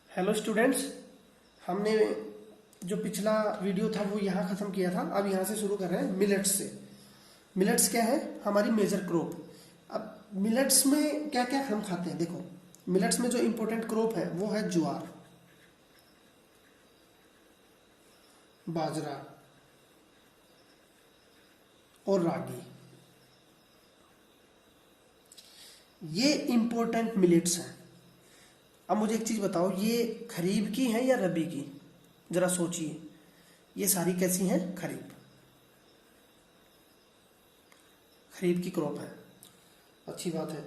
Hello students, हमने जो पिछला वीडियो था वो यहाँ ख़त्म किया था। अब यहाँ से शुरू कर रहे हैं मिलेट्स से। मिलेट्स क्या है? हमारी मेजर क्रॉप। अब मिलेट्स में क्या क्या हम खाते हैं, देखो। मिलेट्स में जो इम्पोर्टेंट क्रॉप है वो है ज्वार, बाजरा और रागी। ये इम्पोर्टेंट मिलेट्स हैं। अब मुझे एक चीज़ बताओ, ये खरीफ की है या रबी की? जरा सोचिए। ये सारी कैसी हैं? खरीफ की क्रॉप है। अच्छी बात है।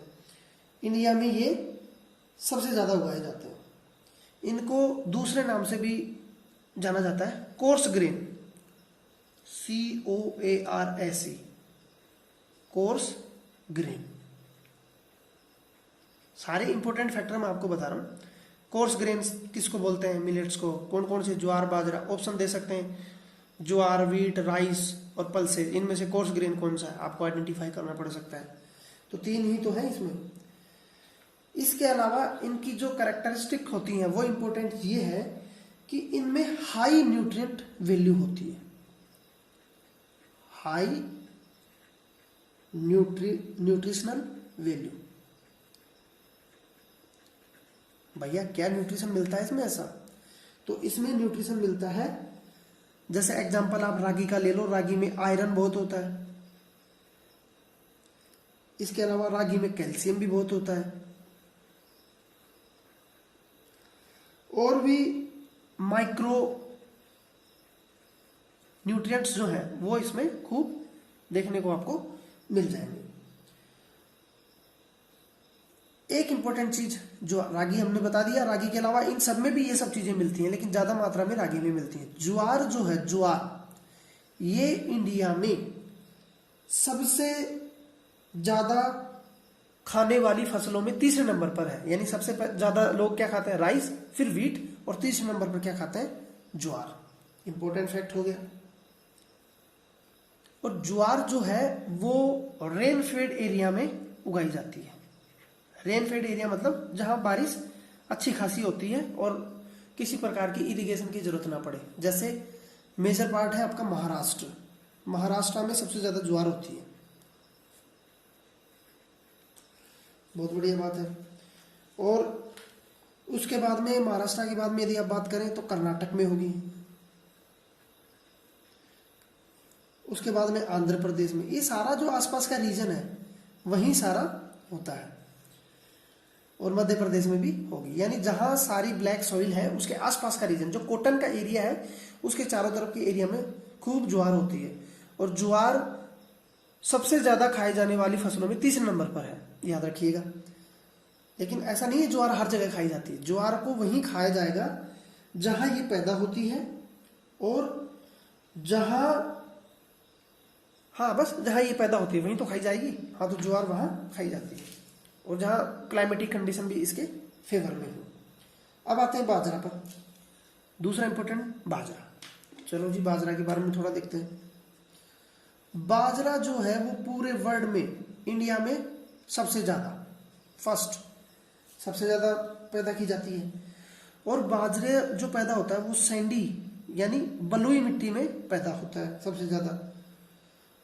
इंडिया में ये सबसे ज़्यादा उगाए जाते हैं। इनको दूसरे नाम से भी जाना जाता है, coarse grain, COARSE, coarse grain. सारे इंपॉर्टेंट फैक्टर मैं आपको बता रहा हूँ। कोर्स ग्रेन्स किसको बोलते हैं? मिलेट्स को। कौन कौन से? ज्वार, बाजरा। ऑप्शन दे सकते हैं, ज्वार, वीट, राइस और पल्सेस। इनमें से कोर्स ग्रेन कौन सा है आपको आइडेंटिफाई करना पड़ सकता है। तो 3 ही तो है इसमें। इसके अलावा इनकी जो कैरेक्टरिस्टिक होती हैं वो इम्पोर्टेंट ये है कि इनमें हाई न्यूट्रिएंट वैल्यू होती है। High nutritional value. भैया क्या न्यूट्रिशन मिलता है इसमें? ऐसा तो इसमें न्यूट्रिशन मिलता है, जैसे एग्जांपल आप रागी का ले लो। रागी में आयरन बहुत होता है। इसके अलावा रागी में कैल्शियम भी बहुत होता है। और भी माइक्रो न्यूट्रिएंट्स जो है वो इसमें खूब देखने को आपको मिल जाएंगे। एक इंपॉर्टेंट चीज जो रागी हमने बता दिया, रागी के अलावा इन सब में भी ये सब चीजें मिलती हैं, लेकिन ज्यादा मात्रा में रागी में मिलती हैं। ज्वार जो है, ज्वार, ये इंडिया में सबसे ज्यादा खाने वाली फसलों में तीसरे नंबर पर है। यानी सबसे ज्यादा लोग क्या खाते हैं? राइस, फिर व्हीट, और तीसरे नंबर पर क्या खाते हैं? ज्वार। इंपॉर्टेंट फैक्ट हो गया। और ज्वार जो है वो रेन फेड एरिया में उगाई जाती है। रेन फेड एरिया मतलब जहां बारिश अच्छी खासी होती है और किसी प्रकार की इरिगेशन की जरूरत ना पड़े। जैसे मेजर पार्ट है आपका महाराष्ट्र। महाराष्ट्र में सबसे ज्यादा ज्वार होती है। बहुत बढ़िया बात है। और उसके बाद में, महाराष्ट्र के बाद में यदि आप बात करें तो कर्नाटक में होगी। उसके बाद में आंध्र प्रदेश में। ये सारा जो आसपास का रीजन है वहीं सारा होता है। और मध्य प्रदेश में भी होगी। यानी जहां सारी ब्लैक सॉइल है उसके आसपास का रीजन, जो कॉटन का एरिया है उसके चारों तरफ के एरिया में खूब ज्वार होती है। और ज्वार सबसे ज्यादा खाए जाने वाली फसलों में तीसरे नंबर पर है, याद रखिएगा। लेकिन ऐसा नहीं है ज्वार हर जगह खाई जाती है। ज्वार को वहीं खाया जाएगा जहां ये पैदा होती है और जहां, हाँ बस जहां ये पैदा होती है वहीं तो खाई जाएगी। हाँ, तो ज्वार वहां खाई जाती है और जहां क्लाइमेटिक कंडीशन भी इसके फेवर में हो। अब आते हैं बाजरा पर। दूसरा इंपॉर्टेंट बाजरा। चलो जी, बाजरा के बारे में थोड़ा देखते हैं। बाजरा जो है वो पूरे वर्ल्ड में, इंडिया में सबसे ज्यादा, फर्स्ट सबसे ज्यादा पैदा की जाती है। और बाजरे जो पैदा होता है वो सैंडी यानी बलुई मिट्टी में पैदा होता है सबसे ज्यादा।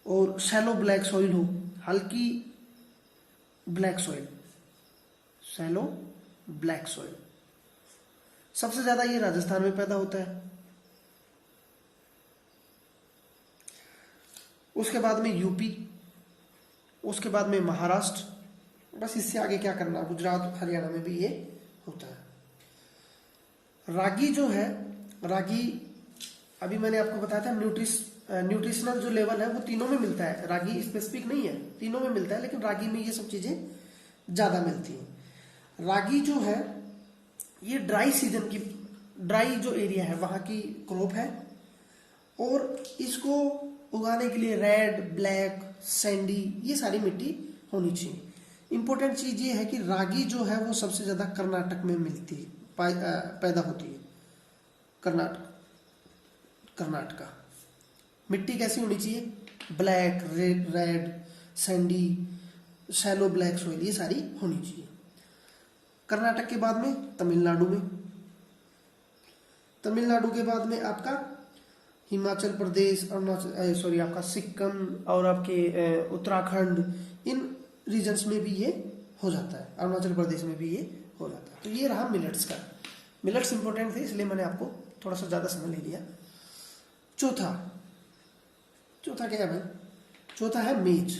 और शैलो ब्लैक सॉइल हो, हल्की black soil, shallow black soil. सबसे ज्यादा ये राजस्थान में पैदा होता है। उसके बाद में यूपी, उसके बाद में महाराष्ट्र। बस इससे आगे क्या करना, गुजरात, हरियाणा में भी ये होता है। रागी जो है, रागी अभी मैंने आपको बताया था, न्यूट्रिशनल जो लेवल है वो तीनों में मिलता है। रागी स्पेसिफिक नहीं है, तीनों में मिलता है, लेकिन रागी में ये सब चीजें ज्यादा मिलती हैं। रागी जो है ये ड्राई सीजन की, ड्राई जो एरिया है वहां की क्रॉप है। और इसको उगाने के लिए रेड, ब्लैक, सैंडी, ये सारी मिट्टी होनी चाहिए। इंपॉर्टेंट चीज ये है कि रागी जो है वो सबसे ज्यादा कर्नाटक में मिलती है, पैदा होती है। कर्नाटका। मिट्टी कैसी होनी चाहिए? Black, red, Sandy, shallow black soil, ये सारी होनी चाहिए। कर्नाटक के बाद में तमिलनाडु में, तमिलनाडु के बाद में आपका हिमाचल प्रदेश, अरुणाचल आपका सिक्किम और आपके उत्तराखंड, इन रीजन्स में भी ये हो जाता है। अरुणाचल प्रदेश में भी ये हो जाता है। तो ये रहा मिलेट्स का। मिलेट्स इंपॉर्टेंट थे इसलिए मैंने आपको थोड़ा सा ज़्यादा समय ले लिया। चौथा क्या है भाई? चौथा है मेज,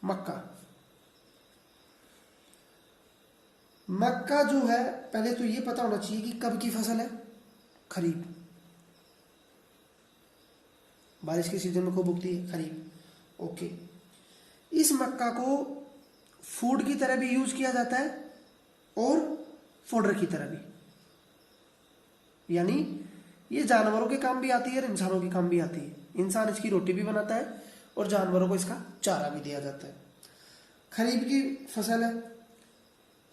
मक्का। मक्का जो है, पहले तो ये पता होना चाहिए कि कब की फसल है। खरीफ, बारिश के सीजन में कब उगती है? खरीफ। ओके, इस मक्का को फूड की तरह भी यूज किया जाता है और फोडर की तरह भी, यानी ये जानवरों के काम भी आती है और इंसानों के काम भी आती है। इंसान इसकी रोटी भी बनाता है और जानवरों को इसका चारा भी दिया जाता है। खरीफ की फसल है,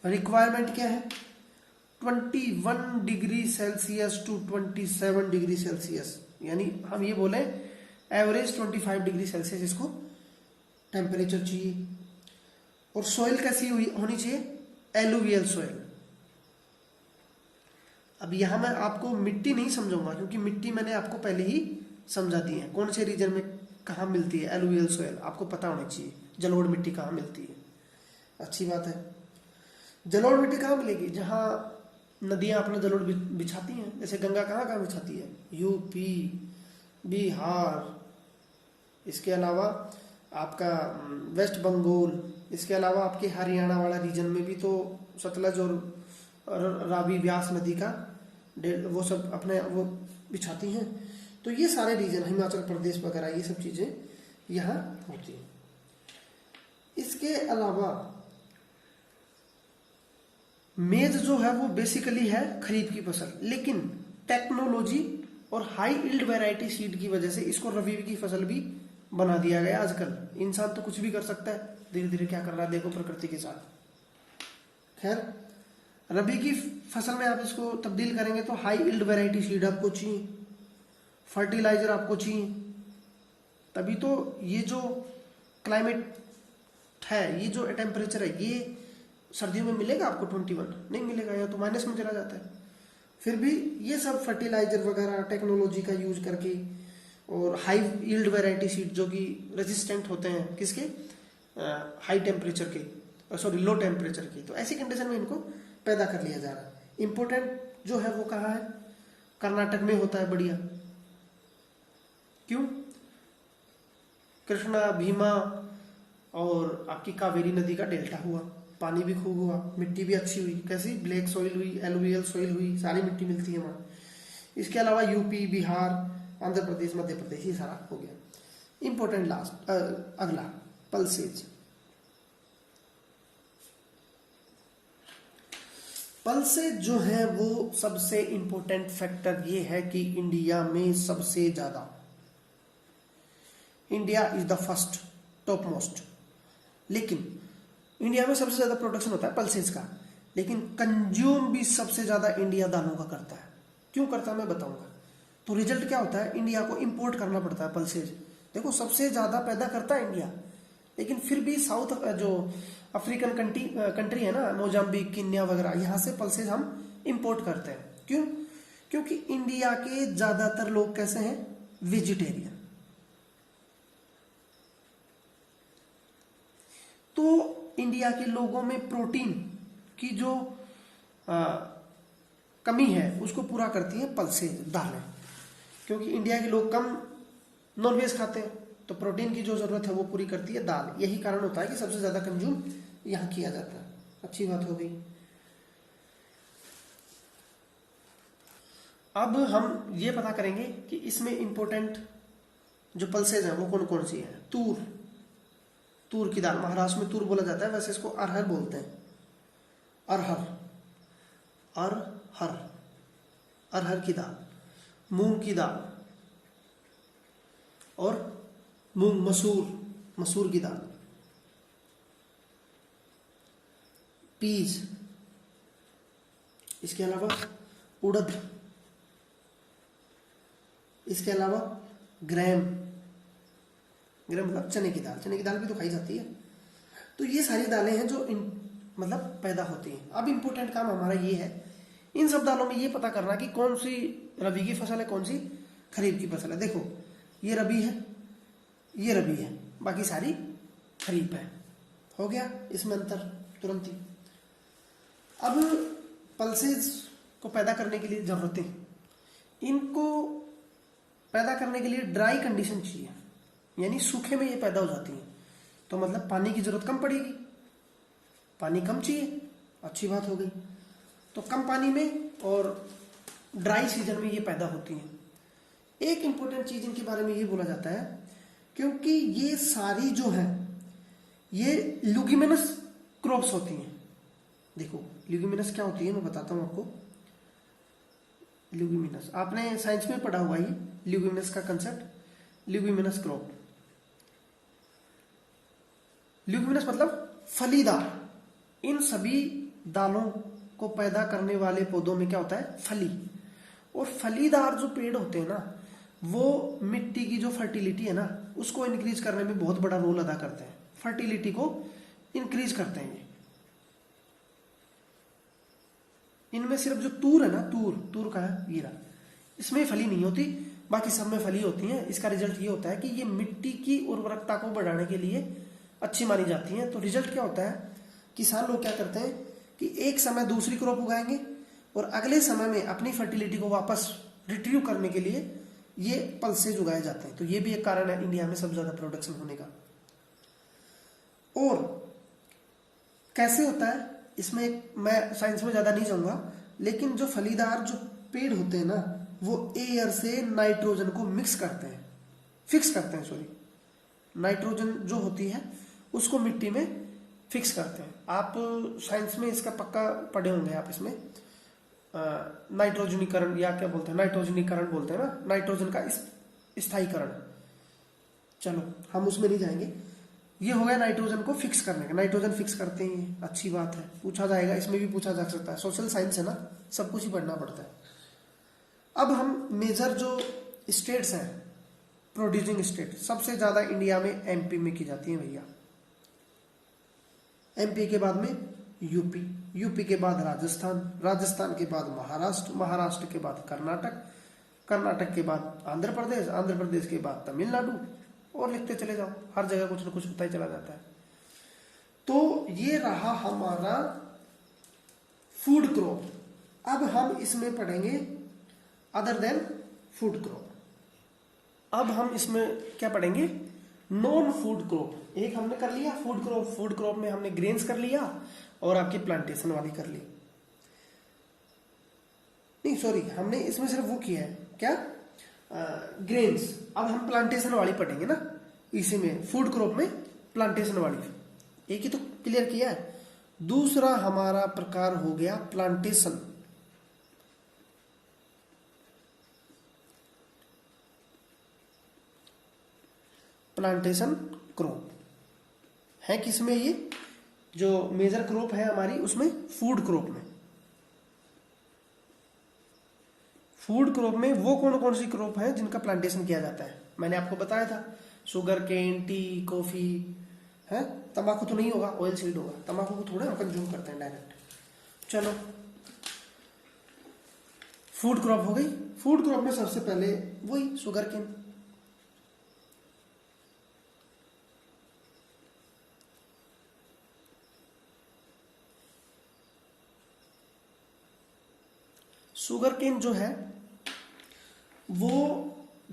रिक्वायरमेंट क्या है? 21 degree Celsius to 27 degree Celsius, यानी हम ये बोले एवरेज 25 डिग्री सेल्सियस इसको टेम्परेचर चाहिए। और सॉइल कैसी होनी चाहिए? Alluvial soil. अब यहां मैं आपको मिट्टी नहीं समझाऊंगा क्योंकि मिट्टी मैंने आपको पहले ही समझा दी है, कौन से रीजन में कहाँ मिलती है। एलुवियल सॉइल आपको पता होना चाहिए, जलोढ़ मिट्टी कहाँ मिलती है। अच्छी बात है। जलोढ़ मिट्टी कहाँ मिलेगी? जहाँ नदियां अपना जलोढ़ बिछाती हैं, जैसे गंगा कहाँ बिछाती है? यूपी, बिहार, इसके अलावा आपका वेस्ट बंगाल, इसके अलावा आपके हरियाणा वाला रीजन में भी तो सतलज और रावी व्यास नदी का वो सब अपने वो बिछाती हैं। तो ये सारे रीजन, हिमाचल प्रदेश वगैरह, ये सब चीजें यहाँ होती हैं। इसके अलावा मेज जो है वो बेसिकली है खरीफ की फसल, लेकिन टेक्नोलॉजी और हाई यील्ड वैरायटी सीड की वजह से इसको रबी की फसल भी बना दिया गया। आजकल इंसान तो कुछ भी कर सकता है, धीरे धीरे क्या कर रहा है देखो प्रकृति के साथ। खैर, रबी की फसल में आप इसको तब्दील करेंगे तो हाई यील्ड वैरायटी सीड आपको चाहिए, फर्टिलाइजर आपको चाहिए, तभी तो ये जो क्लाइमेट है, ये जो टेम्परेचर है, ये सर्दियों में मिलेगा आपको 21? नहीं मिलेगा, या तो माइनस में चला जाता है। फिर भी ये सब फर्टिलाइजर वगैरह टेक्नोलॉजी का यूज करके और हाई यील्ड वैरायटी सीड जो कि रेजिस्टेंट होते हैं किसके? हाई टेम्परेचर के, सॉरी लो टेम्परेचर की, तो ऐसी कंडीशन में इनको पैदा कर लिया जा रहा है। इंपोर्टेंट जो है वो कहाँ है? कर्नाटक में होता है। बढ़िया, क्यों? कृष्णा, भीमा और आपकी कावेरी नदी का डेल्टा हुआ, पानी भी खूब हुआ, मिट्टी भी अच्छी हुई। कैसी? ब्लैक सॉइल हुई, एलुवियल सॉइल हुई, सारी मिट्टी मिलती है वहाँ। इसके अलावा यूपी, बिहार, आंध्र प्रदेश, मध्य प्रदेश, ये सारा हो गया। इंपॉर्टेंट लास्ट अगला पल्सेज। पल्सेज जो है वो सबसे इंपॉर्टेंट फैक्टर ये है कि इंडिया में सबसे ज्यादा, India is the first top most, लेकिन इंडिया में सबसे ज्यादा प्रोडक्शन होता है पल्सेज का, लेकिन कंज्यूम भी सबसे ज्यादा इंडिया दालों का करता है। क्यों करता है मैं बताऊंगा। तो रिजल्ट क्या होता है? इंडिया को इंपोर्ट करना पड़ता है पल्सेज। देखो, सबसे ज्यादा पैदा करता है इंडिया, लेकिन फिर भी साउथ जो अफ्रीकन कंट्री है ना, मोजाम्बिक, कीनिया वगैरह, यहाँ से पल्सेज हम इंपोर्ट करते हैं। क्यों? क्योंकि इंडिया के ज्यादातर लोग कैसे हैं? वेजिटेरियन। तो इंडिया के लोगों में प्रोटीन की जो कमी है उसको पूरा करती है पल्सेज दालें, क्योंकि इंडिया के लोग कम नॉनवेज खाते हैं, तो प्रोटीन की जो जरूरत है वो पूरी करती है दाल। यही कारण होता है कि सबसे ज्यादा कंज्यूम यहाँ किया जाता है। अच्छी बात हो गई। अब हम ये पता करेंगे कि इसमें इंपॉर्टेंट जो पल्सेज हैं वो कौन कौन सी हैं। तूर की दाल, महाराष्ट्र में तूर बोला जाता है, वैसे इसको अरहर बोलते हैं। अरहर की दाल, मूंग की दाल और मसूर की दाल, पीज, इसके अलावा उड़द, इसके अलावा ग्राम मतलब चने की दाल भी तो खाई जाती है। तो ये सारी दालें हैं जो मतलब पैदा होती हैं। अब इम्पोर्टेंट काम हमारा ये है इन सब दालों में ये पता करना कि कौन सी रबी की फसल है, कौन सी खरीफ की फसल है। देखो ये रबी है, ये रबी है, बाकी सारी खरीफ है। हो गया इसमें अंतर तुरंत ही। अब पल्सेस को पैदा करने के लिए जरूरतें, इनको पैदा करने के लिए ड्राई कंडीशन चाहिए, यानी सूखे में ये पैदा हो जाती हैं। तो मतलब पानी की जरूरत कम पड़ेगी, पानी कम चाहिए, अच्छी बात हो गई। तो कम पानी में और ड्राई सीजन में ये पैदा होती हैं। एक इंपॉर्टेंट चीज इनके बारे में ये बोला जाता है, क्योंकि ये सारी जो है ये ल्यूगिमिनस क्रॉप्स होती हैं। देखो ल्यूगिमिनस क्या होती है मैं बताता हूं आपको। ल्यूगिमिनस आपने साइंस में पढ़ा हुआ ही, ल्यूगिमिनस का कंसेप्ट, ल्यूगिमिनस क्रॉप। ल्यूगिमिनस मतलब फलीदार। इन सभी दालों को पैदा करने वाले पौधों में क्या होता है, फली। और फलीदार जो पेड़ होते हैं ना, वो मिट्टी की जो फर्टिलिटी है ना, उसको इंक्रीज करने में बहुत बड़ा रोल अदा करते हैं। फर्टिलिटी को इंक्रीज करते हैं ये। इनमें सिर्फ जो तूर है ना, तूर का है हीरा, इसमें फली नहीं होती, बाकी सब में फली होती है। इसका रिजल्ट ये होता है कि ये मिट्टी की उर्वरकता को बढ़ाने के लिए अच्छी मानी जाती है। तो रिजल्ट क्या होता है, किसान लोग क्या करते हैं कि एक समय दूसरी क्रॉप उगाएंगे और अगले समय में अपनी फर्टिलिटी को वापस रिट्रीव करने के लिए ये पल्सेज उगाए जाते हैं। तो ये भी एक कारण है इंडिया में सबसे ज्यादा प्रोडक्शन होने का। और कैसे होता है इसमें मैं साइंस में ज्यादा नहीं जाऊंगा, लेकिन जो फलीदार जो पेड़ होते हैं ना, वो एयर से नाइट्रोजन को फिक्स करते हैं सॉरी, नाइट्रोजन जो होती है उसको मिट्टी में फिक्स करते हैं। आप साइंस में इसका पक्का पढ़े होंगे आप, इसमें नाइट्रोजनीकरण या क्या बोलते हैं, नाइट्रोजनीकरण बोलते हैं ना, नाइट्रोजन का स्थायीकरण। चलो हम उसमें नहीं जाएंगे। ये हो गया नाइट्रोजन को फिक्स करने का, नाइट्रोजन फिक्स करते हैं, अच्छी बात है, पूछा जाएगा, इसमें भी पूछा जा सकता है। सोशल साइंस है ना, सब कुछ ही पढ़ना पड़ता है। अब हम मेजर जो स्टेट्स हैं, प्रोड्यूसिंग स्टेट, सबसे ज्यादा इंडिया में एमपी में की जाती है भैया। एमपी के बाद में यूपी, यूपी के बाद राजस्थान, राजस्थान के बाद महाराष्ट्र, महाराष्ट्र के बाद कर्नाटक, कर्नाटक के बाद आंध्र प्रदेश, आंध्र प्रदेश के बाद तमिलनाडु, और लिखते चले जाओ, हर जगह कुछ ना कुछ होता ही चला जाता है। तो ये रहा हमारा फूड क्रॉप। अब हम इसमें पढ़ेंगे अदर देन फूड क्रॉप। अब हम इसमें क्या पढ़ेंगे, नॉन फूड क्रॉप। एक हमने कर लिया फूड क्रॉप, फूड क्रॉप में हमने ग्रेन्स कर लिया और आपकी प्लांटेशन वाली कर ली। नहीं सॉरी, हमने इसमें सिर्फ वो किया है क्या, ग्रेन्स। अब हम प्लांटेशन वाली पढ़ेंगे ना, इसी में फूड क्रॉप में प्लांटेशन वाली। एक ही तो क्लियर किया है। दूसरा हमारा प्रकार हो गया प्लांटेशन। प्लांटेशन क्रॉप है किसमें, ये जो मेजर क्रॉप है हमारी उसमें फूड क्रॉप में। फूड क्रॉप में वो कौन कौन सी क्रॉप है जिनका प्लांटेशन किया जाता है, मैंने आपको बताया था, शुगर केन, टी, कॉफी है। तंबाकू तो नहीं होगा, ऑयल सीड होगा, तंबाकू को थोड़ा हम कंज्यूम करते हैं डायरेक्ट। चलो फूड क्रॉप हो गई। फूड क्रॉप में सबसे पहले वही शुगर केन। शुगर केन जो है वो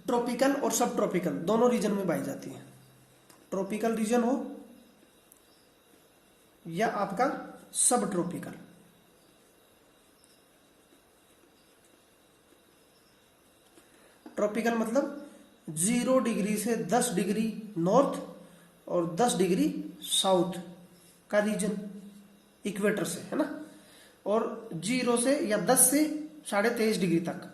ट्रॉपिकल और सब ट्रॉपिकल दोनों रीजन में पाई जाती है। ट्रॉपिकल रीजन हो या आपका सब ट्रॉपिकल। ट्रॉपिकल मतलब 0 डिग्री से 10 डिग्री नॉर्थ और 10 डिग्री साउथ का रीजन, इक्वेटर से, है ना। और 0 से या 10 से 23.5 डिग्री तक,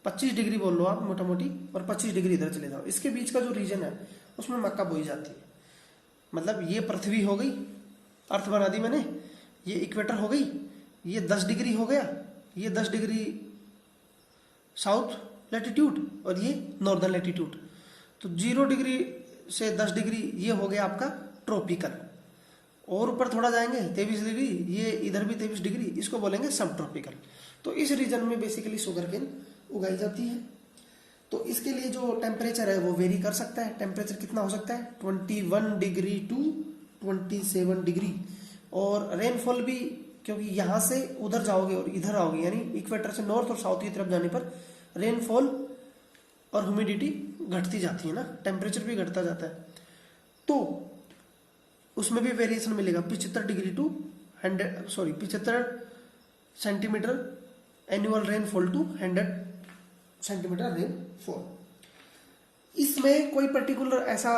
25 डिग्री बोल लो आप मोटा मोटी, और 25 डिग्री इधर चले जाओ। इसके बीच का जो रीजन है उसमें मक्का बोई जाती है। मतलब ये पृथ्वी हो गई, अर्थ बना दी मैंने, ये इक्वेटर हो गई, ये 10 डिग्री हो गया, ये 10 डिग्री साउथ लैटिट्यूड और ये नॉर्दर्न लैटिट्यूड। तो 0 डिग्री से 10 डिग्री ये हो गया आपका ट्रॉपिकल। और ऊपर थोड़ा जाएंगे 23 डिग्री, ये इधर भी 23 डिग्री, इसको बोलेंगे सब ट्रॉपिकल। तो इस रीजन में बेसिकली शुगर केन उगाई जाती है। तो इसके लिए जो टेम्परेचर है वो वेरी कर सकता है। टेम्परेचर कितना हो सकता है 21 डिग्री टू 27 डिग्री। और रेनफॉल भी, क्योंकि यहाँ से उधर जाओगे और इधर आओगे, यानी इक्वेटर से नॉर्थ और साउथ की तरफ जाने पर रेनफॉल और ह्यूमिडिटी घटती जाती है ना, टेम्परेचर भी घटता जाता है। तो उसमें भी वेरिएशन मिलेगा 75 degree to 75 centimetre annual rainfall to 100 centimetre rainfall. इसमें कोई पर्टिकुलर ऐसा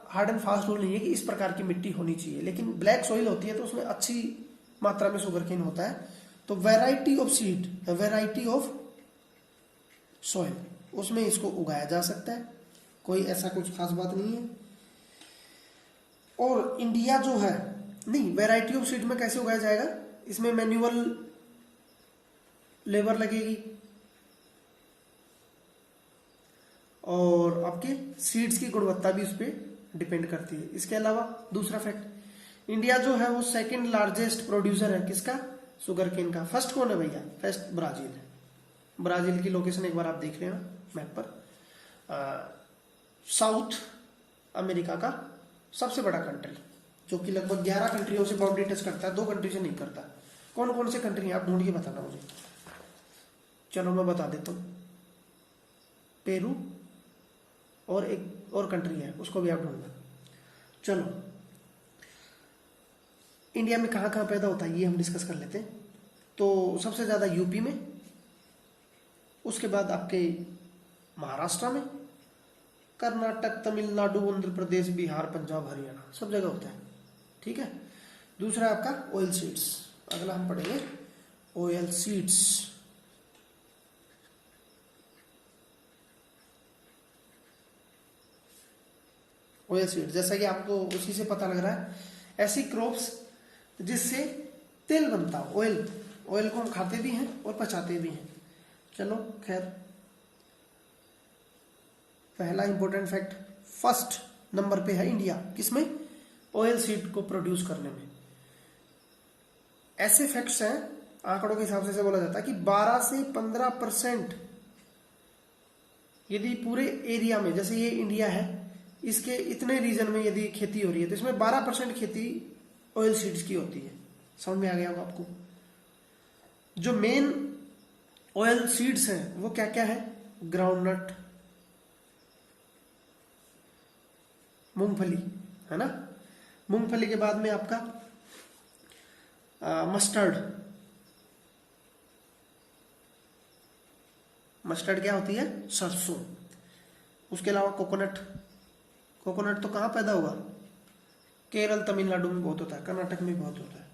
हार्ड एंड फास्ट रूल नहीं है कि इस प्रकार की मिट्टी होनी चाहिए, लेकिन ब्लैक सॉइल होती है तो उसमें अच्छी मात्रा में शुगर केन होता है। तो variety of seed, variety of soil, उसमें इसको उगाया जा सकता है, कोई ऐसा कुछ खास बात नहीं है। और इंडिया जो है, नहीं, वैरायटी ऑफ सीड में कैसे उगाया जाएगा, इसमें मैन्युअल लेबर लगेगी और आपके सीड्स की गुणवत्ता भी उस पर डिपेंड करती है। इसके अलावा दूसरा फैक्ट, इंडिया जो है वो सेकंड लार्जेस्ट प्रोड्यूसर है किसका, शुगर केन का। फर्स्ट कौन है भैया, फर्स्ट ब्राजील है। ब्राजील की लोकेशन एक बार आप देख लेना मैप पर। साउथ अमेरिका का सबसे बड़ा कंट्री, जो कि लगभग 11 कंट्रियों से बाउंड्री टच करता है, 2 कंट्री से नहीं करता। कौन कौन से कंट्री हैं आप ढूंढ के बताना मुझे। चलो मैं बता देता हूँ, पेरू और एक और कंट्री है, उसको भी आप ढूंढना। चलो, इंडिया में कहाँ कहाँ पैदा होता है ये हम डिस्कस कर लेते हैं। तो सबसे ज़्यादा यूपी में, उसके बाद आपके महाराष्ट्र में, कर्नाटक, तमिलनाडु, आंध्र प्रदेश, बिहार, पंजाब, हरियाणा, सब जगह होता है। ठीक है। दूसरा आपका ऑयल सीड्स, अगला हम पढ़ेंगे ऑयल सीड्स। ऑयल सीड्स, जैसा कि आपको उसी से पता लग रहा है, ऐसी क्रॉप्स जिससे तेल बनता हो, ऑयल। ऑयल को हम खाते भी हैं और पचाते भी हैं। चलो खैर, पहला इंपॉर्टेंट फैक्ट, फर्स्ट नंबर पे है इंडिया, किसमें, ऑयल सीड को प्रोड्यूस करने में। ऐसे फैक्ट्स हैं, आंकड़ों के हिसाब से बोला जाता है कि 12 से 15% यदि पूरे एरिया में, जैसे ये इंडिया है, इसके इतने रीजन में यदि खेती हो रही है तो इसमें 12% खेती ऑयल सीड्स की होती है। समझ में आ गया होगा आपको। जो मेन ऑयल सीड्स हैं वो क्या क्या है, ग्राउंडनट, मूंगफली, है ना। मूंगफली के बाद में आपका मस्टर्ड। मस्टर्ड क्या होती है, सरसों। उसके अलावा कोकोनट। कोकोनट तो कहाँ पैदा हुआ, केरल, तमिलनाडु में बहुत होता है, कर्नाटक में बहुत होता है।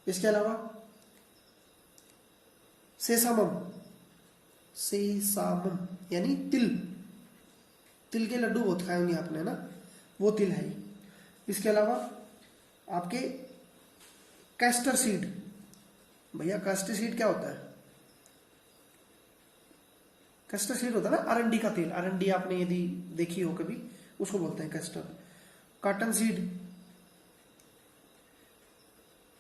इसके अलावा सेसामम, सेसामम यानी तिल। तिल के लड्डू बहुत खाए होंगे आपने ना, वो तिल है। इसके अलावा आपके कैस्टर सीड। भैया कैस्टर सीड क्या होता है, कैस्टर सीड होता है ना अरंडी का तेल। अरंडी आपने यदि देखी हो कभी, उसको बोलते हैं कैस्टर। कॉटन सीड,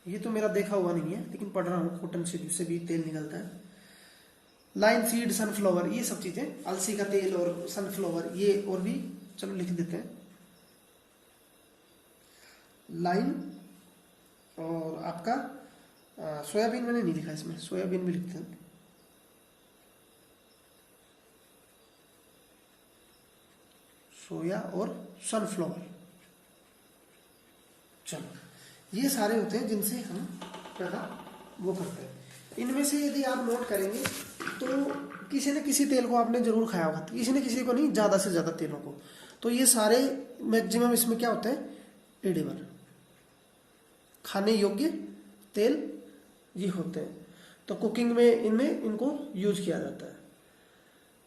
ये तो मेरा देखा हुआ नहीं है लेकिन पढ़ रहा हूँ, कॉटन सीड से भी तेल निकलता है। लाइन सीड, सनफ्लावर, ये सब चीजें, अलसी का तेल और सनफ्लावर, ये और भी, चलो लिख देते हैं। लाइन और आपका सोयाबीन मैंने नहीं लिखा इसमें, सोयाबीन भी लिखते हैं। सोया और सनफ्लावर। चलो, ये सारे होते हैं जिनसे हम पैदा वो करते हैं। इनमें से यदि आप नोट करेंगे तो किसी न किसी तेल को आपने जरूर खाया होगा, किसी न किसी को नहीं, ज्यादा से ज्यादा तेलों को। तो ये सारे मैक्सिमम इसमें क्या होते हैं, एडिबल, खाने योग्य तेल ये होते हैं। तो कुकिंग में इनमें इनको यूज किया जाता है।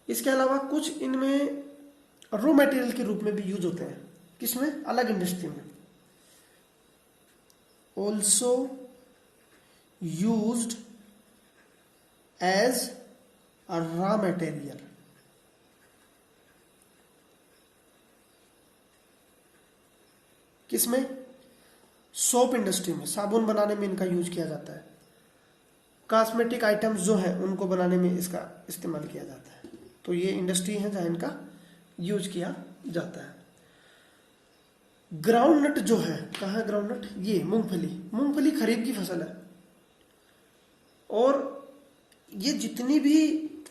इसके अलावा कुछ इनमें रॉ मटेरियल के रूप में भी यूज होते हैं, किसमें, अलग इंडस्ट्री में। Also used as a raw material. किसमें, सोप इंडस्ट्री में, साबुन बनाने में इनका यूज किया जाता है। कॉस्मेटिक आइटम्स जो है उनको बनाने में इसका इस्तेमाल किया जाता है। तो ये इंडस्ट्री है जहां इनका यूज किया जाता है। ग्राउंडनट जो है, कहाँ है ग्राउंडनट? ये मूंगफली, मूंगफली खरीफ की फसल है। और ये जितनी भी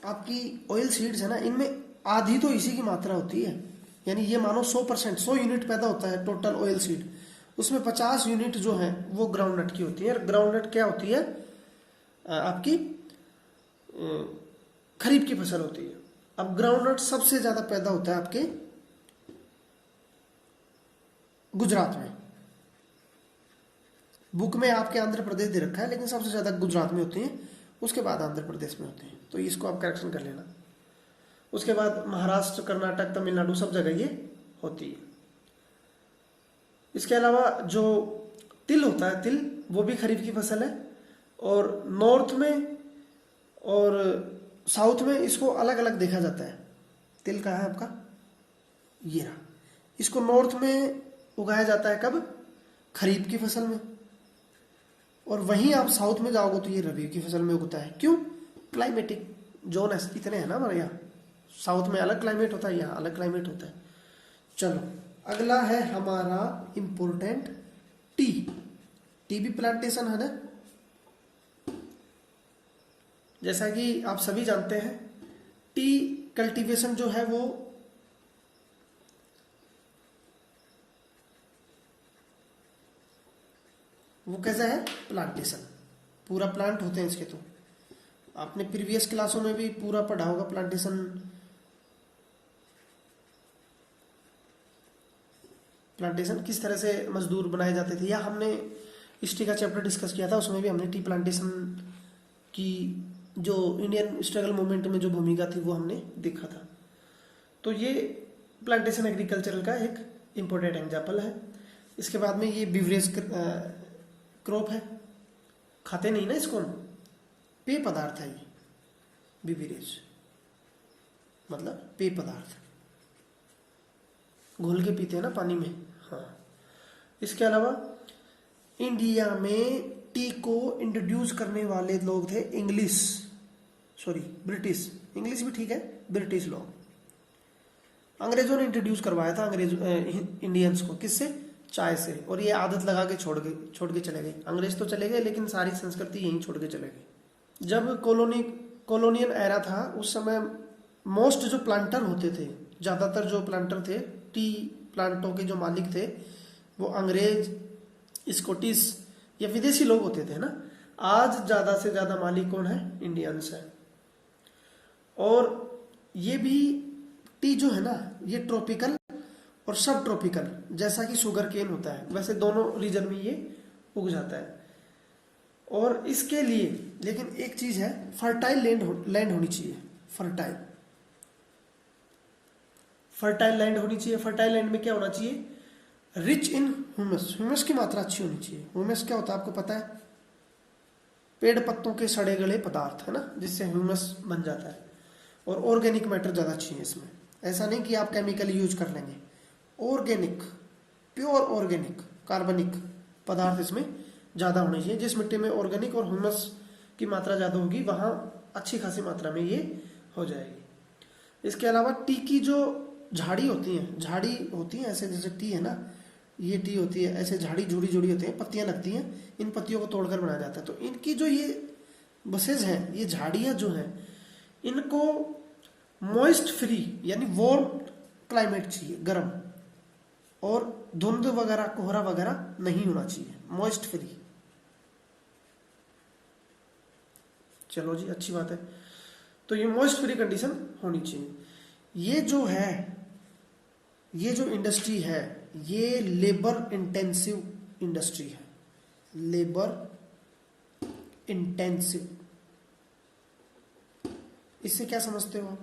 आपकी ऑयल सीड्स है ना, इनमें आधी तो इसी की मात्रा होती है। यानी ये मानो 100%, 100 यूनिट पैदा होता है टोटल ऑयल सीड, उसमें 50 यूनिट जो है वो ग्राउंडनट की होती है। और ग्राउंडनट क्या होती है? आपकी खरीफ की फसल होती है। अब ग्राउंडनट सबसे ज्यादा पैदा होता है आपके गुजरात में। बुक में आपके आंध्र प्रदेश दे रखा है, लेकिन सबसे ज्यादा गुजरात में होती है, उसके बाद आंध्र प्रदेश में होती है। तो इसको आप करेक्शन कर लेना। उसके बाद महाराष्ट्र, कर्नाटक, तमिलनाडु सब जगह ये होती है। इसके अलावा जो तिल होता है, तिल वो भी खरीफ की फसल है। और नॉर्थ में और साउथ में इसको अलग अलग देखा जाता है। तिल कहाँ है आपका? ये रहा। इसको नॉर्थ में उगाया जाता है कब? खरीफ की फसल में। और वहीं आप साउथ में जाओगे तो ये रबी की फसल में उगता है। क्यों? क्लाइमेटिक जोन इतने हैं ना हमारे यहाँ। साउथ में अलग क्लाइमेट होता है, यहाँ अलग क्लाइमेट होता है। चलो अगला है हमारा इंपॉर्टेंट टी। टी भी प्लांटेशन है ना। जैसा कि आप सभी जानते हैं, टी कल्टीवेशन जो है वो कैसा है? प्लांटेशन। पूरा प्लांट होते हैं इसके। तो आपने प्रीवियस क्लासों में भी पूरा पढ़ा होगा प्लांटेशन। प्लांटेशन किस तरह से मजदूर बनाए जाते थे, या हमने हिस्ट्री का चैप्टर डिस्कस किया था, उसमें भी हमने टी प्लांटेशन की जो इंडियन स्ट्रगल मूवमेंट में जो भूमिका थी वो हमने देखा था। तो ये प्लांटेशन एग्रीकल्चरल का एक इम्पोर्टेंट एग्जाम्पल है। इसके बाद में ये बिवरेज क्रॉप है। खाते नहीं ना इसको, पेय पदार्थ है ये। बिवरेज मतलब पेय पदार्थ, घोल के पीते हैं ना पानी में। हाँ। इसके अलावा इंडिया में टी को इंट्रोड्यूस करने वाले लोग थे ब्रिटिश। इंग्लिश भी ठीक है, ब्रिटिश लोग। अंग्रेजों ने इंट्रोड्यूस करवाया था इंडियंस को। किससे? चाय से। और ये आदत लगा के छोड़ के चले गए। अंग्रेज तो चले गए, लेकिन सारी संस्कृति यहीं छोड़ के चले गए। जब कॉलोनियल एरा था, उस समय मोस्ट जो प्लांटर होते थे, ज्यादातर जो प्लांटर थे, टी प्लांटों के जो मालिक थे, वो अंग्रेज, स्कॉटिश या विदेशी लोग होते थे ना। आज ज्यादा से ज्यादा मालिक कौन है? इंडियंस है। और ये भी टी जो है ना, ये ट्रॉपिकल और सब ट्रॉपिकल, जैसा कि शुगर केन होता है, वैसे दोनों रीजन में ये उग जाता है। और इसके लिए लेकिन एक चीज है, फर्टाइल लैंड होनी चाहिए। फर्टाइल लैंड होनी चाहिए। फर्टाइल लैंड में क्या होना चाहिए? रिच इन ह्यूमस की मात्रा अच्छी होनी चाहिए। ह्यूमस क्या होता है आपको पता है? पेड़ पत्तों के सड़े गले पदार्थ है ना, जिससे ह्यूमस बन जाता है। और ऑर्गेनिक मैटर ज्यादा चाहिए इसमें। ऐसा नहीं कि आप केमिकल यूज कर लेंगे। ऑर्गेनिक, प्योर ऑर्गेनिक, कार्बनिक पदार्थ इसमें ज्यादा होने चाहिए। जिस मिट्टी में ऑर्गेनिक और ह्यूमस की मात्रा ज्यादा होगी, वहां अच्छी खासी मात्रा में ये हो जाएगी। इसके अलावा टी की जो झाड़ी होती है ऐसे, जैसे टी है ना, ये टी होती है ऐसे, झाड़ी जुड़ी होती है, पत्तियां लगती हैं, इन पत्तियों को तोड़कर बनाया जाता है। तो इनकी जो ये बसेज हैं, ये झाड़ियां जो हैं, इनको मॉइस्ट फ्री यानी वार्म क्लाइमेट चाहिए, गर्म, और धुंध वगैरह, कोहरा वगैरह नहीं होना चाहिए, मॉइस्ट फ्री। चलो जी, अच्छी बात है। तो ये मॉइस्ट फ्री कंडीशन होनी चाहिए। ये जो है, ये जो इंडस्ट्री है, ये लेबर इंटेंसिव इंडस्ट्री है। लेबर इंटेंसिव, इससे क्या समझते हो?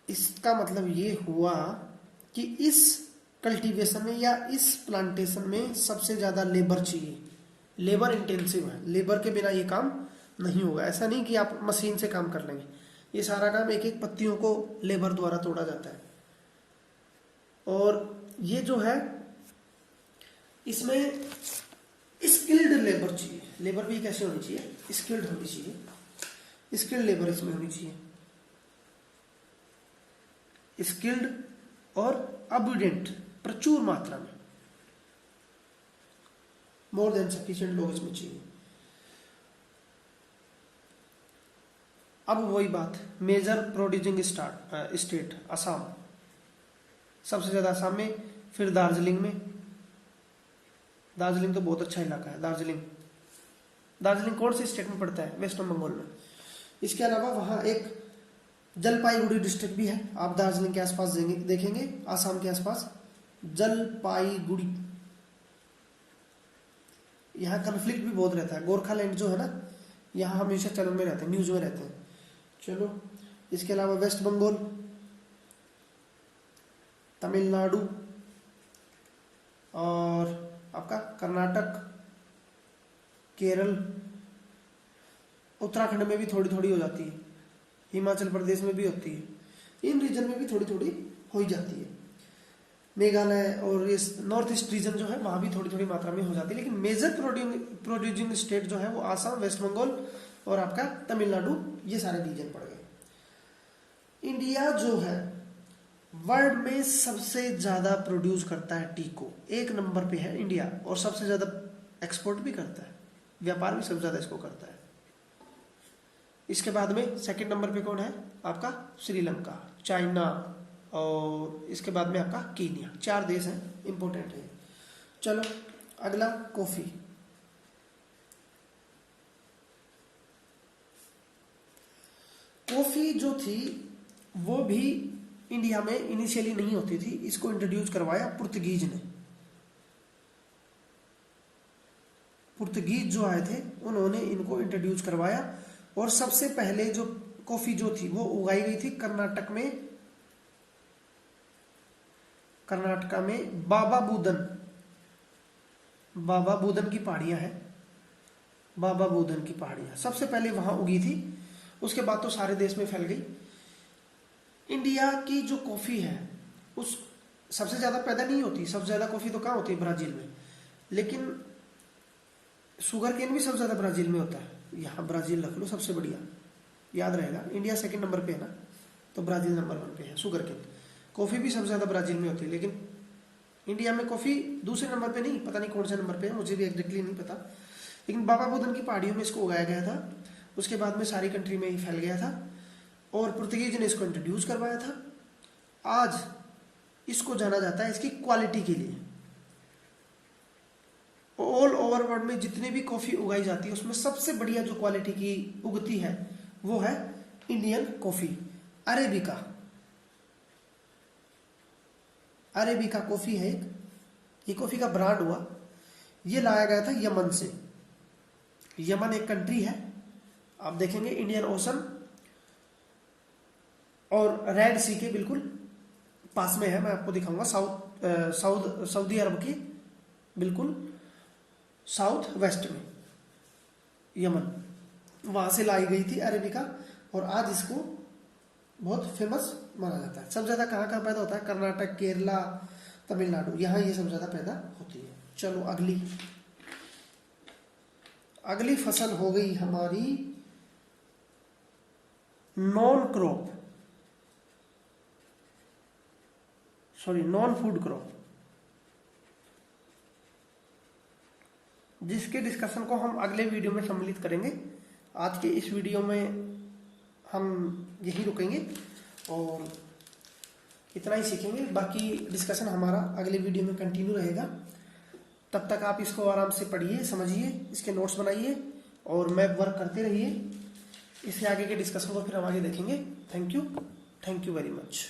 इसका मतलब ये हुआ कि इस कल्टीवेशन में या इस प्लांटेशन में सबसे ज्यादा लेबर चाहिए। लेबर इंटेंसिव है, लेबर के बिना ये काम नहीं होगा। ऐसा नहीं कि आप मशीन से काम कर लेंगे, ये सारा काम एक एक पत्तियों को लेबर द्वारा तोड़ा जाता है। और ये जो है इसमें स्किल्ड लेबर चाहिए, लेबर भी कैसे होनी चाहिए, स्किल्ड होनी चाहिए, स्किल्ड लेबर इसमें होनी चाहिए, स्किल्ड और अबुडेंट, प्रचुर मात्रा में, मोर देन सफिशिएंट लोग इसमें चाहिए। अब वही बात, मेजर प्रोड्यूसिंग स्टेट असम, सबसे ज्यादा असम में, फिर दार्जिलिंग में, दार्जिलिंग तो बहुत अच्छा इलाका है। दार्जिलिंग कौन से स्टेट में पड़ता है, वेस्ट बंगाल में। इसके अलावा वहां एक जलपाईगुड़ी डिस्ट्रिक्ट भी है, आप दार्जिलिंग के आसपास देखेंगे, आसाम के आसपास जलपाईगुड़ी। यहाँ कन्फ्लिक्ट भी बहुत रहता है, गोरखालैंड जो है ना, यहाँ हमेशा चलन में रहते हैं, न्यूज में रहते हैं। चलो, इसके अलावा वेस्ट बंगाल, तमिलनाडु और आपका कर्नाटक, केरल, उत्तराखंड में भी थोड़ी थोड़ी हो जाती है, हिमाचल प्रदेश में भी होती है, इन रीजन में भी थोड़ी थोड़ी हो ही जाती है। मेघालय और इस नॉर्थ ईस्ट रीजन जो है वहां भी थोड़ी थोड़ी मात्रा में हो जाती है, लेकिन मेजर प्रोड्यूसिंग स्टेट जो है वो आसाम, वेस्ट बंगाल और आपका तमिलनाडु, ये सारे रीजन पड़ गए। इंडिया जो है वर्ल्ड में सबसे ज्यादा प्रोड्यूस करता है टी को, 1 नंबर पे है इंडिया, और सबसे ज्यादा एक्सपोर्ट भी करता है, व्यापार भी सबसे ज्यादा इसको करता है। इसके बाद में सेकंड नंबर पे कौन है, आपका श्रीलंका, चाइना, और इसके बाद में आपका कीनिया। 4 देश हैं, इंपॉर्टेंट है। चलो अगला, कॉफी। कॉफी जो थी वो भी इंडिया में इनिशियली नहीं होती थी, इसको इंट्रोड्यूस करवाया पुर्तगीज ने। पुर्तगीज जो आए थे उन्होंने इनको इंट्रोड्यूस करवाया, और सबसे पहले जो कॉफी जो थी वो उगाई गई थी कर्नाटक में, कर्नाटका में बाबा बुदन की पहाड़ियां हैं, बाबा बुदन की पहाड़ियां सबसे पहले वहां उगी थी, उसके बाद तो सारे देश में फैल गई। इंडिया की जो कॉफी है उस सबसे ज्यादा पैदा नहीं होती, सबसे ज्यादा कॉफी तो कहाँ होती है, ब्राजील में, लेकिन शुगर केन भी सबसे ज्यादा ब्राजील में होता है। यहाँ ब्राजील रख लो, सबसे बढ़िया याद रहेगा। इंडिया सेकंड नंबर पे है ना, तो ब्राजील नंबर 1 पे है शुगर केन। कॉफी भी सबसे ज्यादा ब्राजील में होती है, लेकिन इंडिया में कॉफी दूसरे नंबर पे नहीं, पता नहीं कौन से नंबर पे है, मुझे भी एग्जैक्टली नहीं पता, लेकिन बाबा बुदन की पहाड़ियों में इसको उगाया गया था। उसके बाद में सारी कंट्री में ही फैल गया था, और पुर्तगीज ने इसको इंट्रोड्यूस करवाया था। आज इसको जाना जाता है इसकी क्वालिटी के लिए। ऑल ओवर वर्ल्ड में जितने भी कॉफी उगाई जाती है उसमें सबसे बढ़िया जो क्वालिटी की उगती है वो है Indian coffee, arabica. Arabica coffee है एक, ये कॉफी का ब्रांड हुआ। ये लाया गया था यमन से। यमन एक कंट्री है, आप देखेंगे इंडियन ओशन और रेड सी के बिल्कुल पास में है। मैं आपको दिखाऊंगा, सऊदी अरब के बिल्कुल साउथ वेस्ट में यमन, वहां से लाई गई थी अरेबिका, और आज इसको बहुत फेमस माना जाता है। सबसे ज्यादा कहाँ कहाँ पैदा होता है, कर्नाटक, केरला, तमिलनाडु, यहाँ ये सबसे ज्यादा पैदा होती है। चलो अगली फसल हो गई हमारी नॉन फूड क्रॉप, जिसके डिस्कशन को हम अगले वीडियो में सम्मिलित करेंगे। आज के इस वीडियो में हम यही रुकेंगे और इतना ही सीखेंगे, बाकी डिस्कशन हमारा अगले वीडियो में कंटिन्यू रहेगा। तब तक आप इसको आराम से पढ़िए, समझिए, इसके नोट्स बनाइए और मैप वर्क करते रहिए। इससे आगे के डिस्कशन को फिर हम आगे देखेंगे। Thank you very much.